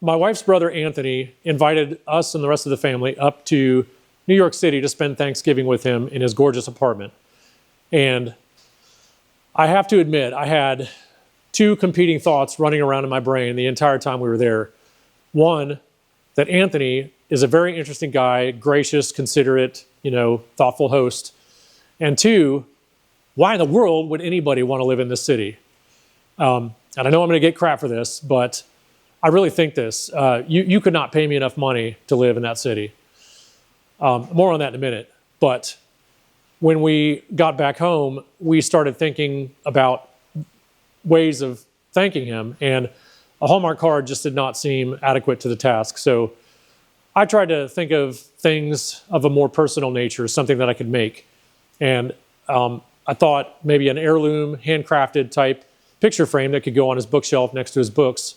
my wife's brother, Anthony, invited us and the rest of the family up to New York City to spend Thanksgiving with him in his gorgeous apartment. And I have to admit, I had two competing thoughts running around in my brain the entire time we were there. One, that Anthony is a very interesting guy, gracious, considerate, thoughtful host. And two, why in the world would anybody want to live in this city? And I know I'm going to get crap for this, but I really think this. You could not pay me enough money to live in that city. More on that in a minute. But when we got back home, we started thinking about ways of thanking him, and a Hallmark card just did not seem adequate to the task. So I tried to think of things of a more personal nature, something that I could make. And I thought maybe an heirloom, handcrafted type picture frame that could go on his bookshelf next to his books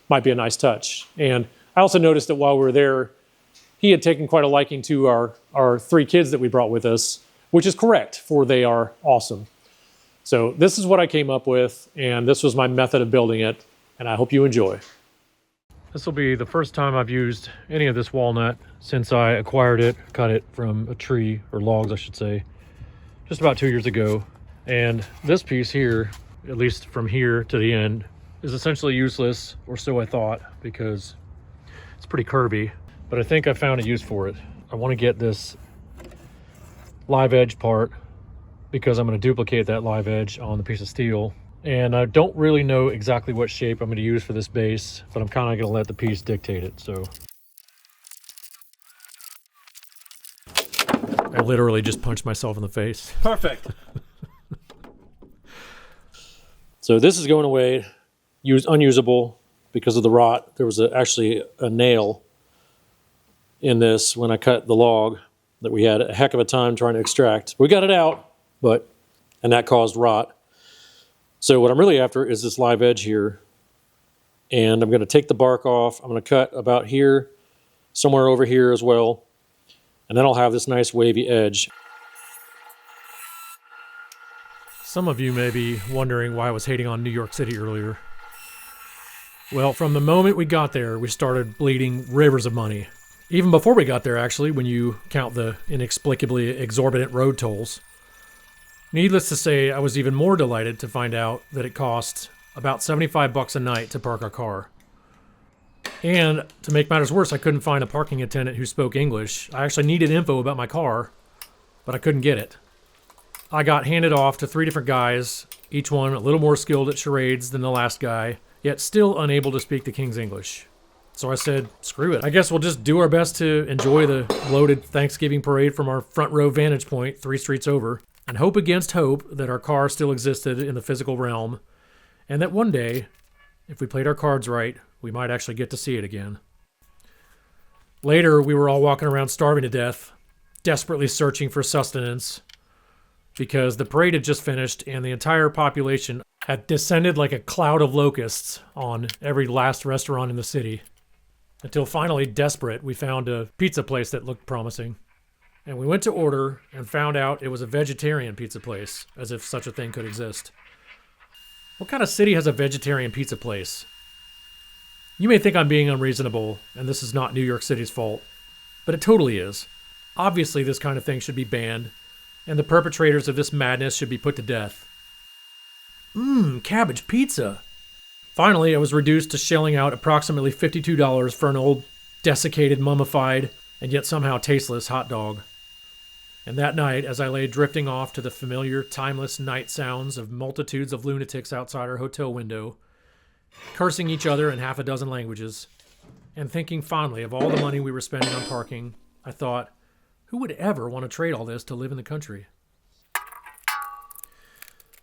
might be a nice touch. And I also noticed that while we were there, he had taken quite a liking to our three kids that we brought with us, which is correct, for they are awesome. So this is what I came up with, and this was my method of building it, and I hope you enjoy. This will be the first time I've used any of this walnut since I acquired it, cut it from a tree, or logs I should say, just about 2 years ago. And this piece here, at least from here to the end, is essentially useless, or so I thought, because it's pretty curvy, but I think I found a use for it. I want to get this live edge part because I'm going to duplicate that live edge on the piece of steel. And I don't really know exactly what shape I'm going to use for this base, but I'm kind of going to let the piece dictate it. So I literally just punched myself in the face. Perfect. So this is going away, unusable because of the rot. There was actually a nail in this when I cut the log that we had a heck of a time trying to extract. We got it out, and that caused rot. So what I'm really after is this live edge here, and I'm going to take the bark off. I'm going to cut about here, somewhere over here as well, and then I'll have this nice wavy edge. Some of you may be wondering why I was hating on New York City earlier. Well, from the moment we got there, we started bleeding rivers of money. Even before we got there, actually, when you count the inexplicably exorbitant road tolls. Needless to say, I was even more delighted to find out that it cost about $75 a night to park our car. And to make matters worse, I couldn't find a parking attendant who spoke English. I actually needed info about my car, but I couldn't get it. I got handed off to 3 different guys, each one a little more skilled at charades than the last guy, yet still unable to speak the King's English. So I said, screw it. I guess we'll just do our best to enjoy the loaded Thanksgiving parade from our front row vantage point 3 streets over, and hope against hope that our car still existed in the physical realm, and that one day, if we played our cards right, we might actually get to see it again. Later, we were all walking around starving to death, desperately searching for sustenance, because the parade had just finished and the entire population had descended like a cloud of locusts on every last restaurant in the city. Until finally, desperate, we found a pizza place that looked promising. And we went to order and found out it was a vegetarian pizza place, as if such a thing could exist. What kind of city has a vegetarian pizza place? You may think I'm being unreasonable, and this is not New York City's fault, but it totally is. Obviously, this kind of thing should be banned, and the perpetrators of this madness should be put to death. Cabbage pizza. Finally, I was reduced to shelling out approximately $52 for an old, desiccated, mummified, and yet somehow tasteless hot dog. And that night, as I lay drifting off to the familiar, timeless night sounds of multitudes of lunatics outside our hotel window, cursing each other in half a dozen languages, and thinking fondly of all the money we were spending on parking, I thought, who would ever want to trade all this to live in the country?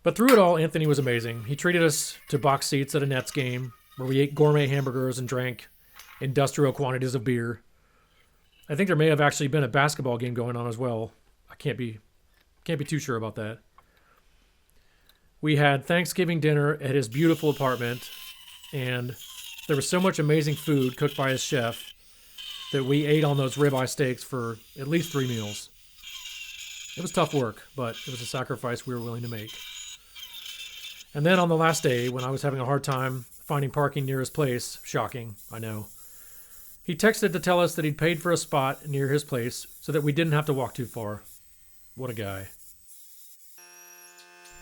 But through it all, Anthony was amazing. He treated us to box seats at a Nets game, where we ate gourmet hamburgers and drank industrial quantities of beer. I think there may have actually been a basketball game going on as well. I can't be too sure about that. We had Thanksgiving dinner at his beautiful apartment, and there was so much amazing food cooked by his chef that we ate on those ribeye steaks for at least 3 meals. It was tough work, but it was a sacrifice we were willing to make. And then on the last day, when I was having a hard time finding parking near his place, shocking, I know, He texted to tell us that he'd paid for a spot near his place so that we didn't have to walk too far. What a guy.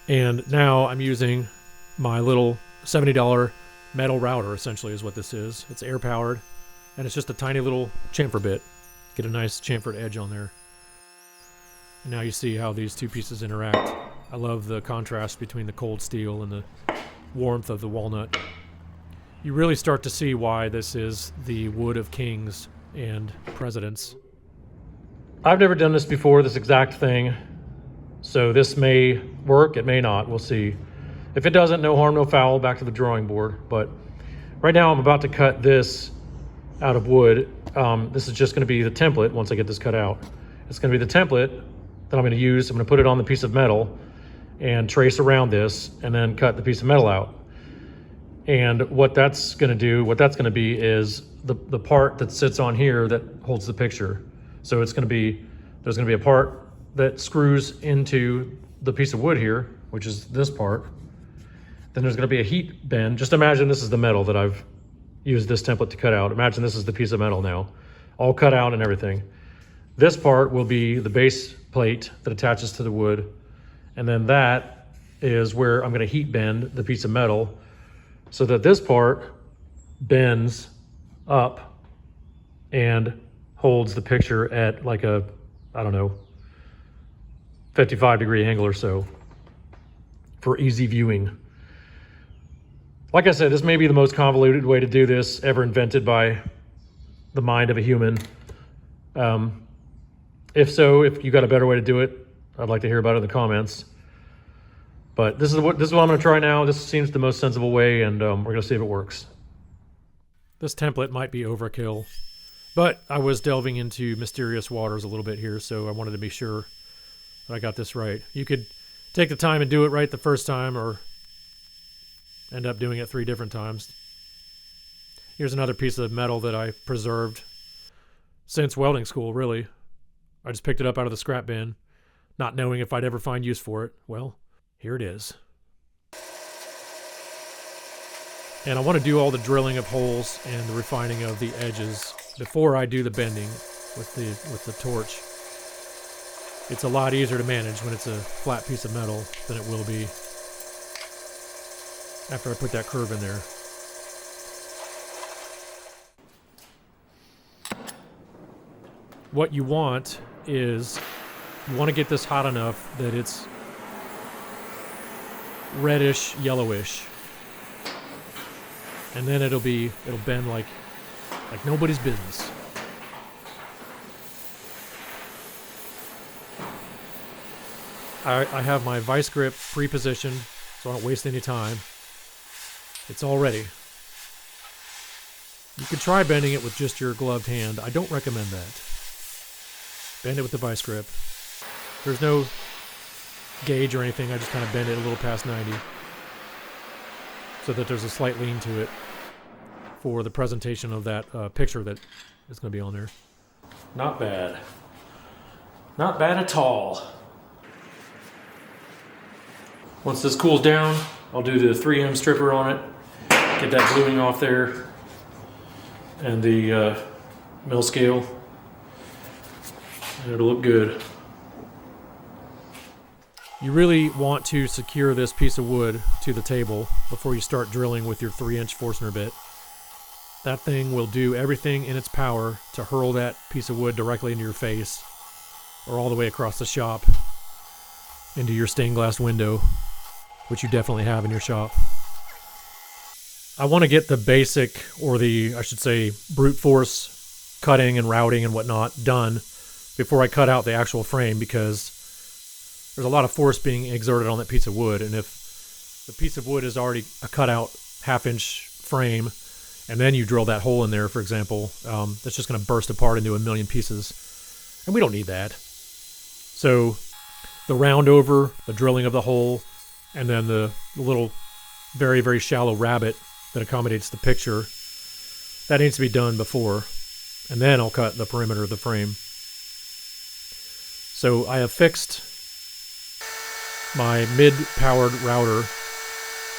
And now I'm using my little $70 metal router, essentially, is what this is. It's air powered, and it's just a tiny little chamfer bit. Get a nice chamfered edge on there. And now you see how these two pieces interact. I love the contrast between the cold steel and the warmth of the walnut. You really start to see why this is the wood of kings and presidents. I've never done this before, this exact thing. So this may work, it may not, we'll see. If it doesn't, no harm, no foul, back to the drawing board. But right now I'm about to cut this out of wood. This is just gonna be the template once I get this cut out. It's gonna be the template that I'm gonna use. I'm gonna put it on the piece of metal and trace around this and then cut the piece of metal out. And what that's gonna be is the part that sits on here that holds the picture. So there's gonna be a part that screws into the piece of wood here, which is this part. Then there's gonna be a heat bend. Just imagine this is the metal that I've used this template to cut out. Imagine this is the piece of metal now, all cut out and everything. This part will be the base plate that attaches to the wood. And then that is where I'm gonna heat bend the piece of metal so that this part bends up and holds the picture at like a, I don't know, 55-degree angle or so for easy viewing. Like I said, this may be the most convoluted way to do this ever invented by the mind of a human. If so, if you got a better way to do it, I'd like to hear about it in the comments. But this is what I'm going to try now. This seems the most sensible way, and we're going to see if it works. This template might be overkill, but I was delving into mysterious waters a little bit here, so I wanted to be sure that I got this right. You could take the time and do it right the first time, or end up doing it 3 different times. Here's another piece of metal that I preserved since welding school, really. I just picked it up out of the scrap bin, not knowing if I'd ever find use for it. Well, here it is. And I want to do all the drilling of holes and the refining of the edges before I do the bending with the torch. It's a lot easier to manage when it's a flat piece of metal than it will be after I put that curve in there. What you want is, you want to get this hot enough that it's reddish, yellowish. And then it'll bend like nobody's business. I have my vice grip pre-positioned so I don't waste any time. It's all ready. You can try bending it with just your gloved hand. I don't recommend that. Bend it with the vice grip. There's no gauge or anything. I just kind of bend it a little past 90 so that there's a slight lean to it for the presentation of that picture that is going to be on there. Not bad. Not bad at all. Once this cools down, I'll do the 3M stripper on it, get that gluing off there, and the mill scale, and it'll look good. You really want to secure this piece of wood to the table before you start drilling with your 3-inch Forstner bit. That thing will do everything in its power to hurl that piece of wood directly into your face or all the way across the shop into your stained glass window, which you definitely have in your shop. I want to get the basic, or I should say, brute force cutting and routing and whatnot done before I cut out the actual frame, because there's a lot of force being exerted on that piece of wood, and if the piece of wood is already a cutout 1/2-inch frame, and then you drill that hole in there, for example, that's just going to burst apart into a million pieces, and we don't need that. So the round over, the drilling of the hole, and then the little very, very shallow rabbet that accommodates the picture, that needs to be done before, and then I'll cut the perimeter of the frame. So I have fixed my mid-powered router,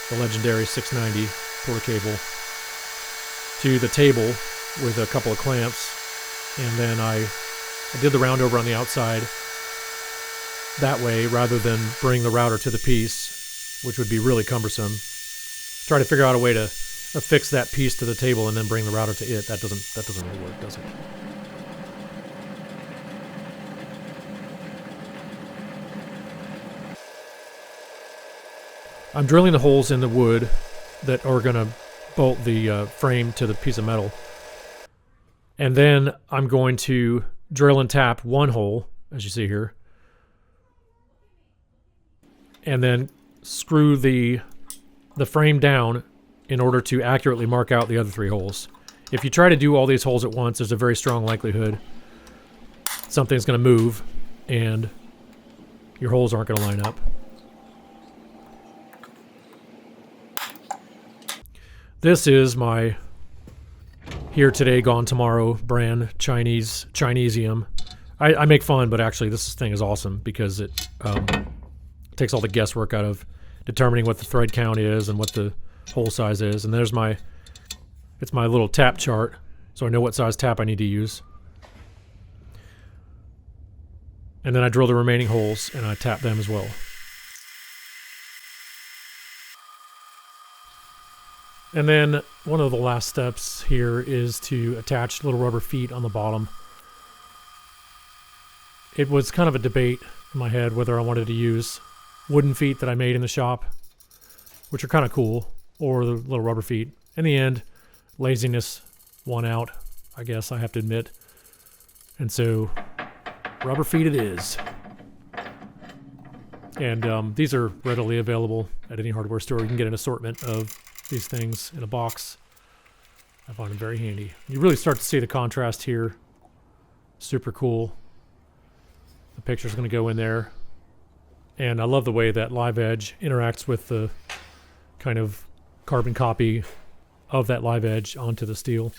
the legendary 690 porta cable, to the table with a couple of clamps, and then I did the round over on the outside that way rather than bring the router to the piece, which would be really cumbersome. Try to figure out a way to affix that piece to the table and then bring the router to it. That doesn't really work, does it? I'm drilling the holes in the wood that are going to bolt the frame to the piece of metal. And then I'm going to drill and tap one hole, as you see here. And then screw the frame down in order to accurately mark out the other 3 holes. If you try to do all these holes at once, there's a very strong likelihood something's going to move and your holes aren't going to line up. This is my here today, gone tomorrow brand Chinesium. I make fun, but actually this thing is awesome because it takes all the guesswork out of determining what the thread count is and what the hole size is. And there's it's my little tap chart, so I know what size tap I need to use. And then I drill the remaining holes and I tap them as well. And then one of the last steps here is to attach little rubber feet on the bottom. It was kind of a debate in my head whether I wanted to use wooden feet that I made in the shop, which are kind of cool, or the little rubber feet. In the end, laziness won out, I guess I have to admit. And so, rubber feet it is. And these are readily available at any hardware store. You can get an assortment of these things in a box. I find them very handy. You really start to see the contrast here. Super cool. The picture's going to go in there. And I love the way that live edge interacts with the kind of carbon copy of that live edge onto the steel.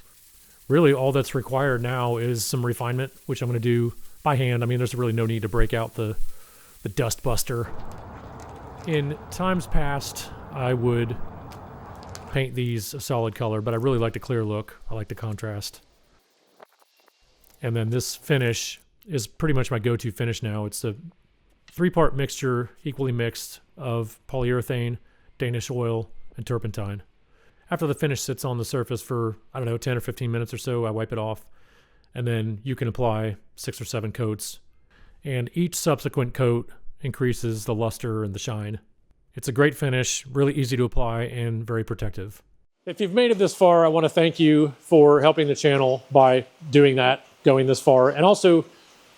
Really, all that's required now is some refinement, which I'm going to do by hand. I mean, there's really no need to break out the dust buster. In times past, I would paint these a solid color, but I really like the clear look. I like the contrast. And then this finish is pretty much my go-to finish now. It's a 3-part mixture, equally mixed, of polyurethane, Danish oil, and turpentine. After the finish sits on the surface for, I don't know, 10 or 15 minutes or so, I wipe it off. And then you can apply 6 or 7 coats. And each subsequent coat increases the luster and the shine. It's a great finish, really easy to apply, and very protective. If you've made it this far, I want to thank you for helping the channel by doing that, going this far, and also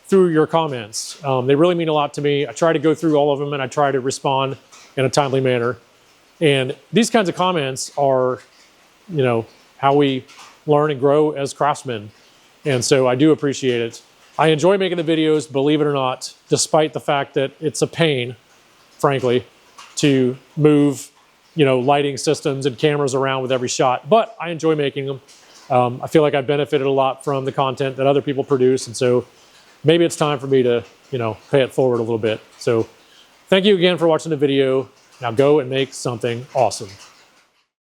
through your comments. They really mean a lot to me. I try to go through all of them, and I try to respond in a timely manner. And these kinds of comments are, you know, how we learn and grow as craftsmen. And so I do appreciate it. I enjoy making the videos, believe it or not, despite the fact that it's a pain, frankly, to move, you know, lighting systems and cameras around with every shot. But I enjoy making them. I feel like I've benefited a lot from the content that other people produce. And so maybe it's time for me to, you know, pay it forward a little bit. So thank you again for watching the video. Now go and make something awesome.